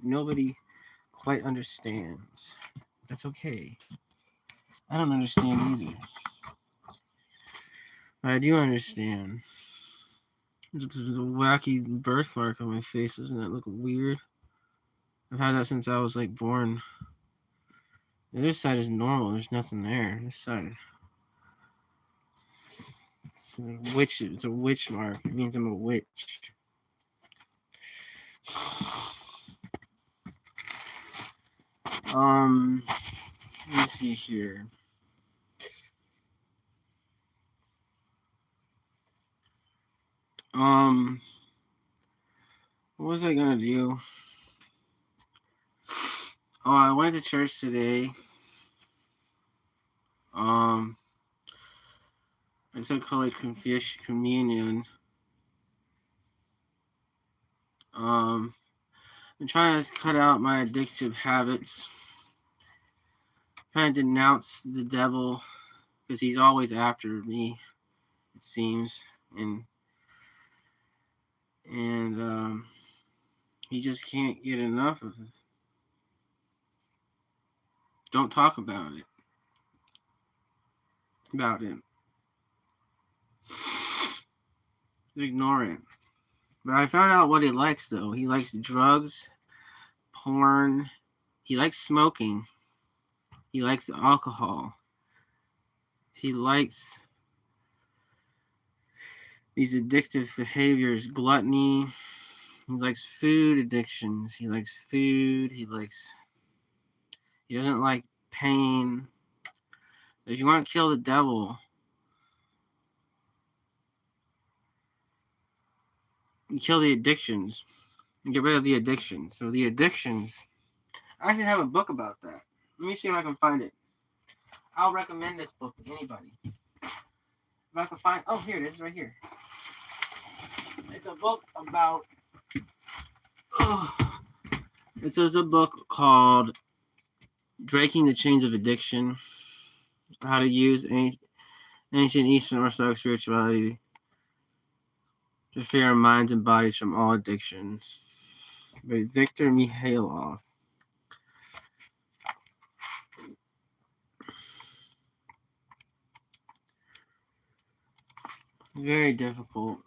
nobody quite understands. That's okay. I don't understand either. But I do understand. The wacky birthmark on my face, doesn't that look weird? I've had that since I was like born. The other side is normal. There's nothing there. This side, it's a witch. It's a witch mark. It means I'm a witch. Let me see here. What was I gonna do? Oh, I went to church today. I took Holy Communion. I'm trying to cut out my addictive habits. Trying to denounce the devil because he's always after me, it seems, and he just can't get enough of it. Don't talk about it. Ignore it. But I found out what he likes, though. He likes drugs, porn. He likes smoking. He likes alcohol. He likes these addictive behaviors, gluttony. He likes food addictions. He likes food. He doesn't like pain. If you want to kill the devil, you kill the addictions. You get rid of the addictions. So the addictions, I actually have a book about that. Let me see if I can find it. I'll recommend this book to anybody. If I can find, oh, here it is, right here. It's a book about, it's a book called Breaking the Chains of Addiction, How to Use Ancient Eastern Orthodox Spirituality to free our minds and bodies from all addictions, by Victor Mikhailov. Very difficult.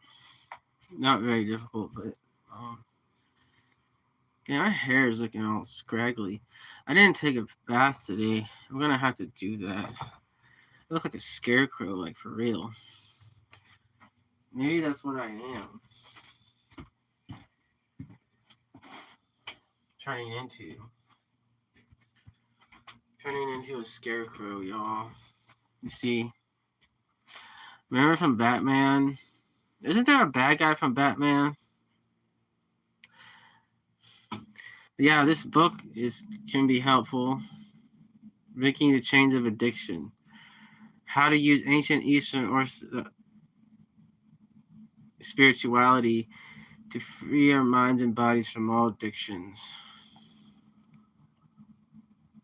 Not very difficult, but yeah, my hair is looking all scraggly. I didn't take a bath today. I'm gonna have to do that. I look like a scarecrow, like for real. Maybe that's what I am. Turning into a scarecrow, y'all. You see? Remember from Batman? Isn't there a bad guy from Batman? But yeah, this book can be helpful. Breaking the Chains of Addiction. How to use ancient Eastern spirituality to free our minds and bodies from all addictions.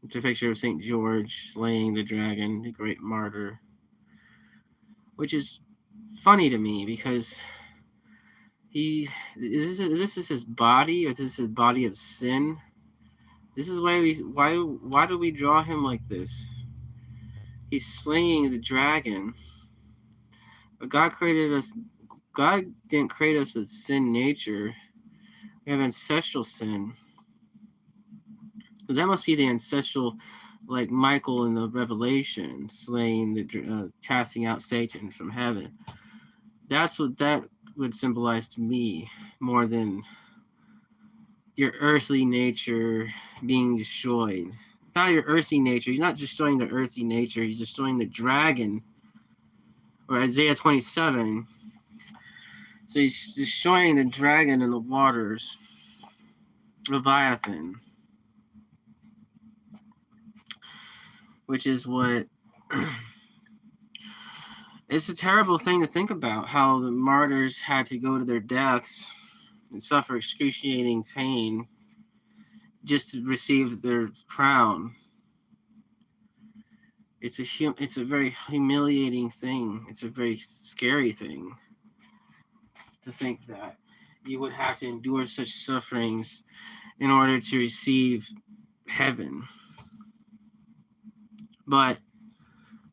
It's a picture of St. George slaying the dragon, the great martyr. Which is funny to me because this is his body, or this is his body of sin. This is why do we draw him like this? He's slaying the dragon. But God didn't create us with sin nature. We have ancestral sin. Because that must be the ancestral, like Michael in the Revelation, casting out Satan from heaven. That's what that would symbolize to me, more than your earthly nature being destroyed. It's not your earthly nature. He's not destroying the earthly nature. He's destroying the dragon, or Isaiah 27. So he's destroying the dragon in the waters, Leviathan, which is what... It's a terrible thing to think about, how the martyrs had to go to their deaths and suffer excruciating pain just to receive their crown. It's a very humiliating thing. It's a very scary thing to think that you would have to endure such sufferings in order to receive heaven. But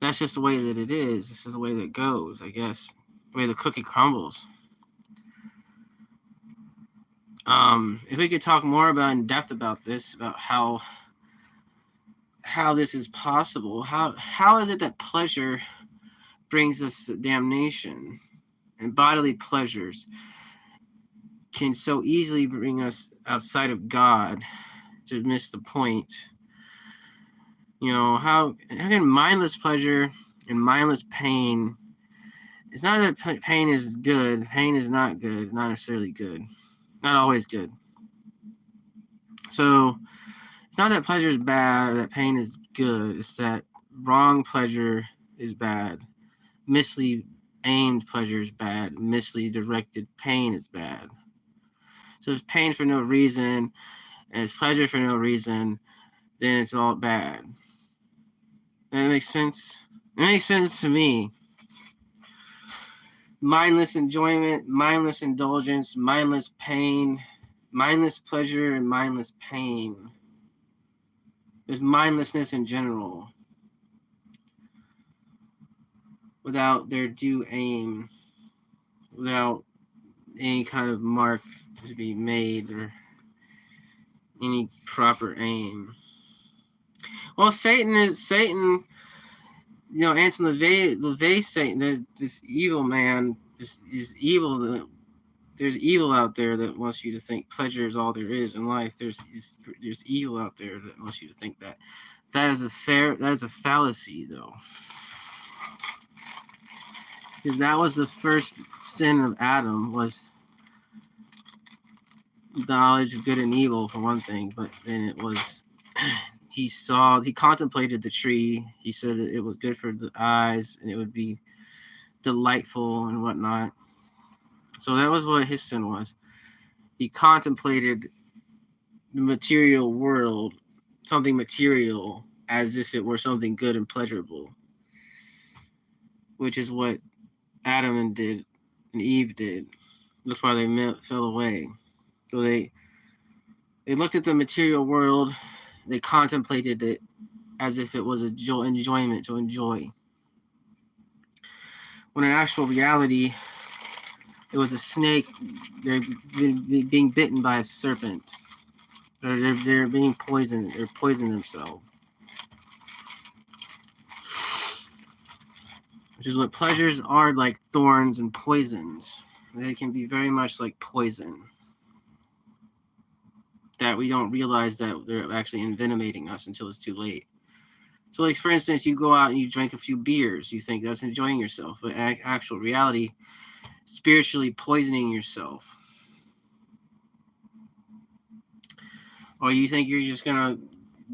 that's just the way that it is. This is the way that it goes, I guess. The way the cookie crumbles. If we could talk more about in depth about this, about how this is possible, how is it that pleasure brings us damnation, and bodily pleasures can so easily bring us outside of God to miss the point? You know, how can mindless pleasure and mindless pain, it's not that pain is good, pain is not good, not necessarily good, not always good. So it's not that pleasure is bad, that pain is good, it's that wrong pleasure is bad, misly aimed pleasure is bad, misly directed pain is bad. So if pain for no reason and it's pleasure for no reason, then it's all bad. That makes sense? It makes sense to me. Mindless enjoyment, mindless indulgence, mindless pain, mindless pleasure, and mindless pain. There's mindlessness in general, without their due aim, without any kind of mark to be made or any proper aim. Well, Satan, you know, Anton LaVey Satan, this evil man, this evil. There's evil out there that wants you to think pleasure is all there is in life. There's evil out there that wants you to think that. That is a fallacy, though. Because that was the first sin of Adam, was knowledge of good and evil, for one thing. But then it was, he contemplated the tree. He said that it was good for the eyes and it would be delightful and whatnot. So that was what his sin was. He contemplated the material world, something material, as if it were something good and pleasurable, which is what Adam and Eve did. That's why they fell away. So they looked at the material world, they contemplated it as if it was enjoyment to enjoy. When in actual reality, it was a snake. They're being bitten by a serpent. They're being poisoned. They're poisoning themselves. Which is what pleasures are, like thorns and poisons. They can be very much like poison. That we don't realize that they're actually envenomating us until it's too late. So, like, for instance, you go out and you drink a few beers. You think that's enjoying yourself. But in actual reality, spiritually poisoning yourself. Or you think you're just going to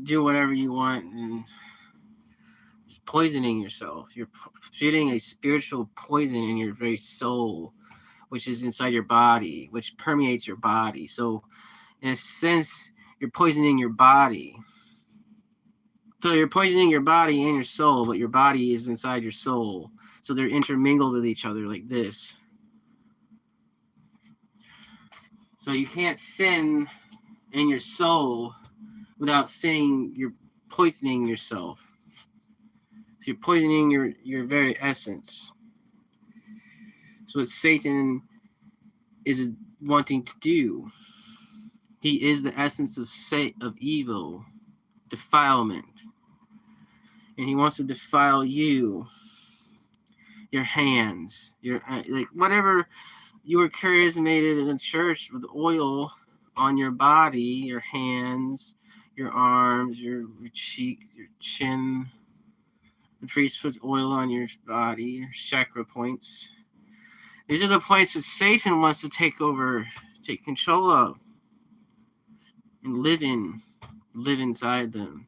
do whatever you want and just poisoning yourself. You're putting a spiritual poison in your very soul, which is inside your body, which permeates your body. So, in a sense, you're poisoning your body. So you're poisoning your body and your soul, but your body is inside your soul. So they're intermingled with each other like this. So you can't sin in your soul without sinning. You're poisoning yourself. So you're poisoning your very essence. So what Satan is wanting to do. He is the essence of evil, defilement. And he wants to defile you, your hands, your like whatever you were charismated in a church with oil on your body, your hands, your arms, your cheek, your chin. The priest puts oil on your body, your chakra points. These are the points that Satan wants to take control of, and live inside them.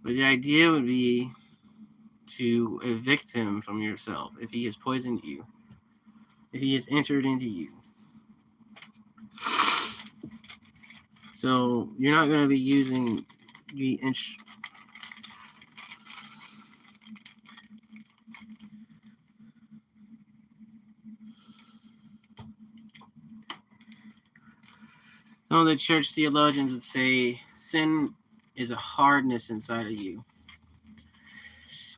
But the idea would be to evict him from yourself if he has poisoned you, if he has entered into you. So you're not going to be using the Some of the church theologians would say sin is a hardness inside of you,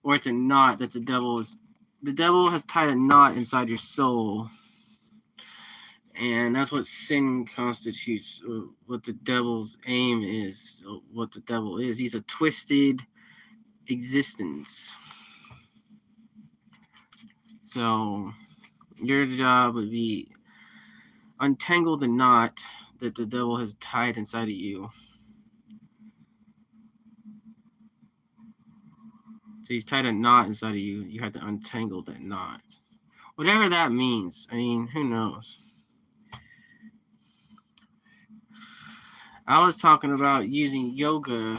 or it's a knot that the devil has tied a knot inside your soul, and that's what sin constitutes. What the devil's aim is, what the devil is. He's a twisted existence. So your job would be untangle the knot that the devil has tied inside of you. So he's tied a knot inside of you. You have to untangle that knot. Whatever that means. I mean, who knows? I was talking about using yoga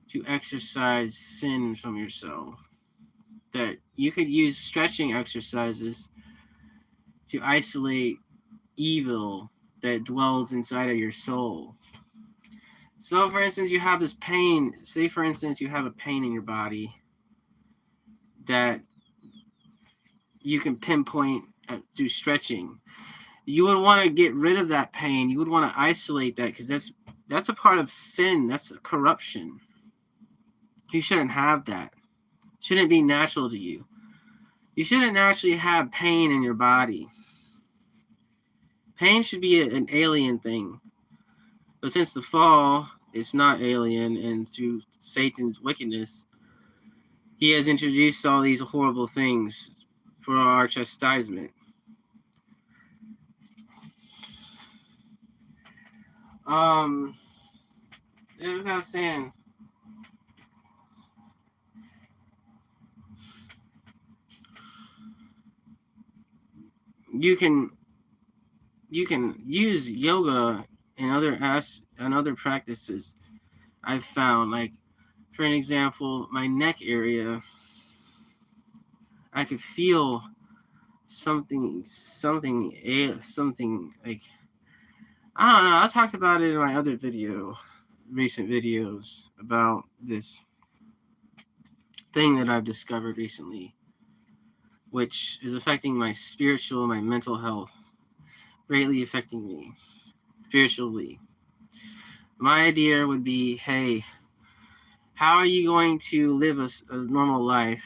to exercise sin from yourself. That you could use stretching exercises to isolate evil that dwells inside of your soul. So, for instance, you have this pain. Say, for instance, you have a pain in your body that you can pinpoint through stretching. You would want to get rid of that pain. You would want to isolate that because that's a part of sin. That's a corruption. You shouldn't have that. It shouldn't be natural to you. You shouldn't naturally have pain in your body. Pain should be an alien thing. But since the fall, it's not alien, and through Satan's wickedness, he has introduced all these horrible things for our chastisement. As I was saying, you can use yoga and other practices. I've found, like, for an example, my neck area, I could feel something like, I don't know. I talked about it in my other recent videos about this thing that I've discovered recently, which is affecting my spiritual, my mental health, greatly affecting me spiritually. My idea would be, hey, how are you going to live a normal life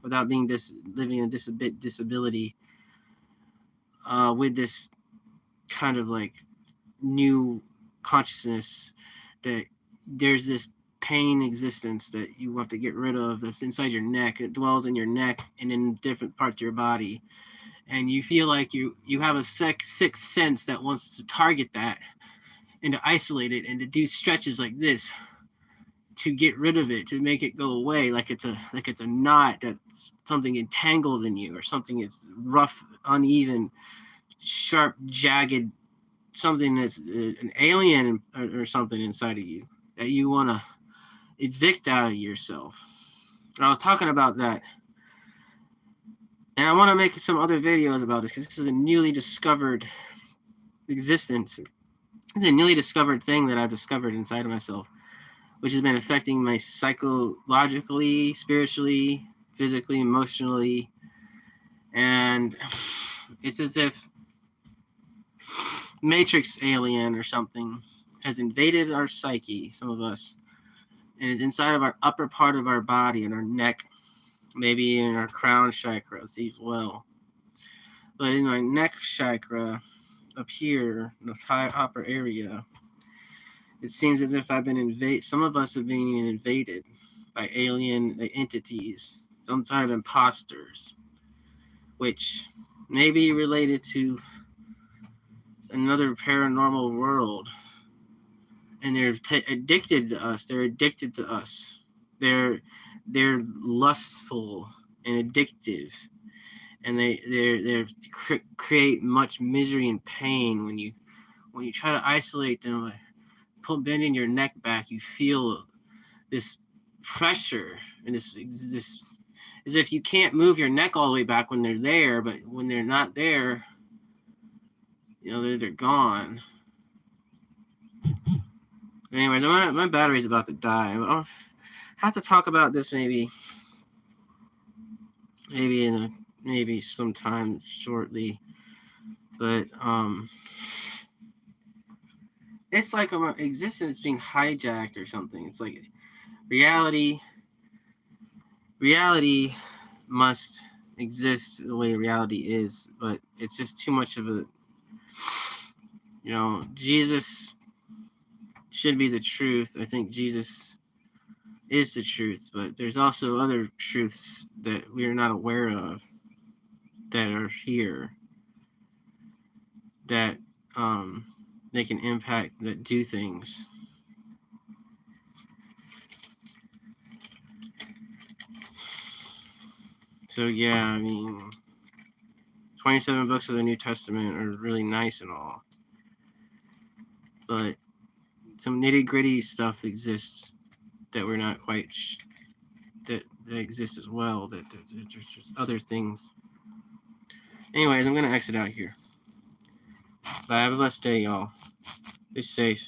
without being living a disability with this kind of like new consciousness that there's this pain existence that you have to get rid of that's inside your neck. It dwells in your neck and in different parts of your body, and you feel like you have a sixth sense that wants to target that and to isolate it and to do stretches like this to get rid of it, to make it go away, like it's a knot, that's something entangled in you, or something is rough, uneven, sharp, jagged, something that's an alien or something inside of you that you want to evict out of yourself. And I was talking about that, and I want to make some other videos about this because this is a newly discovered existence. It's a newly discovered thing that I've discovered inside of myself, which has been affecting my psychologically, spiritually, physically, emotionally, and it's as if Matrix alien or something has invaded our psyche, some of us, and is inside of our upper part of our body, in our neck, maybe in our crown chakras as well. But in my neck chakra, up here, in the high upper area, it seems as if I've been invaded. Some of us have been invaded by alien entities, some kind of imposters, which may be related to another paranormal world. And they're addicted to us. They're addicted to us. They're lustful and addictive, and they create much misery and pain when you try to isolate them. Bending your neck back, you feel this pressure and this as if you can't move your neck all the way back when they're there, but when they're not there, they're gone. Anyways, my battery's about to die. I'll have to talk about this maybe sometime shortly, but it's like our existence being hijacked or something. It's like reality must exist the way reality is, but it's just too much of a, Jesus should be the truth. I think Jesus is the truth, but there's also other truths that we are not aware of that are here that make an impact, that do things. So yeah, I mean, 27 books of the New Testament are really nice and all, but some nitty-gritty stuff exists that we're not quite that exist as well. That there's just other things. Anyways, I'm gonna exit out here. Bye. Have a blessed day, y'all. Be safe.